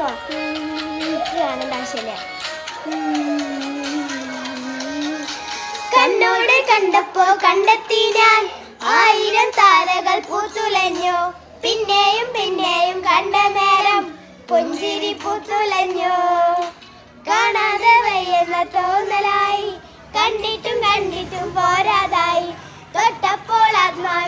കാണേണ്ട ആവശ്യമില്ല. കണ്ണോട് കണ്ടപ്പോ കണ്ടെത്തി ഞാൻ 1000 താരകൾ പൂത്തുലഞ്ഞു. പിന്നെയും പിന്നെയും കണ്ട നേരം പുഞ്ചിരി പൂത്തുലഞ്ഞു. കാണാതെ വയ്യെന്ന തോന്നലായി, കണ്ടിട്ടും കണ്ടിട്ടും പോരാതായി. തൊട്ടപ്പോൾ ആത്മാവിൽ